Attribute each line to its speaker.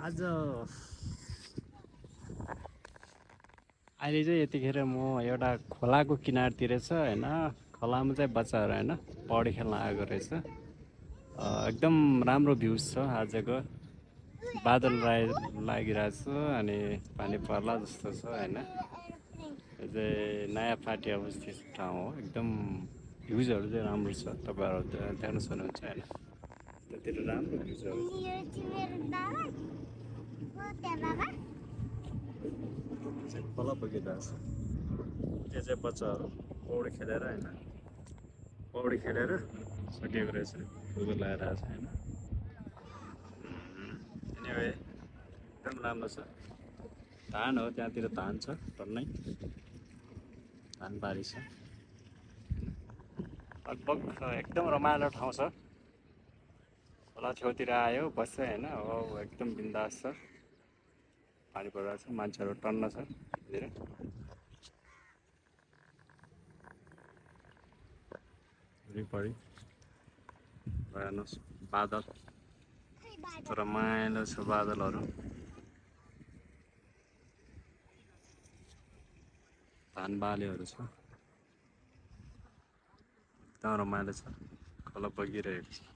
Speaker 1: आज अहिले चाहिँ यतिखेर म एउटा खोलाको किनारतिर छ होइन। खोलामा चाहिँ बच्चाहरू होइन पौडी खेल्न आएको रहेछ। एकदम राम्रो भ्यूज छ आजको। बादल लागिरहेछ अनि पानी पर्ला जस्तो छ होइन। यो चाहिँ नयाँ पार्टी अवस्थित ठाउँ हो। एकदम भ्यूजहरू चाहिँ राम्रो छ, तपाईँहरू देख्न सक्नुहुन्छ होइन। त्यतिर राम्रो भ्यूजहरू खोला बगिरहेछ। त्यो चाहिँ बच्चाहरू पौडी खेलेर होइन, पौडी खेलेर सकिएको रहेछ, फुल लगाइरहेछ होइन। एनिवे एकदम राम्रो छ। धान हो, त्यहाँतिर धान छ टन्नै, धान बारी छ। लगभग एकदम रमाइलो ठाउँ छ। खोला छेउतिर आयो बस्छ होइन, हो एकदम बिन्दास छ। पानी परिरहेको छ, मान्छेहरू टन्न छ यहाँतिर। वरिपरि हेर्नुहोस् बादल, तर रमाइलो छ बादलहरू। धान बालीहरू छ, एकदम रमाइलो छ। खोला बगिरहेको छ।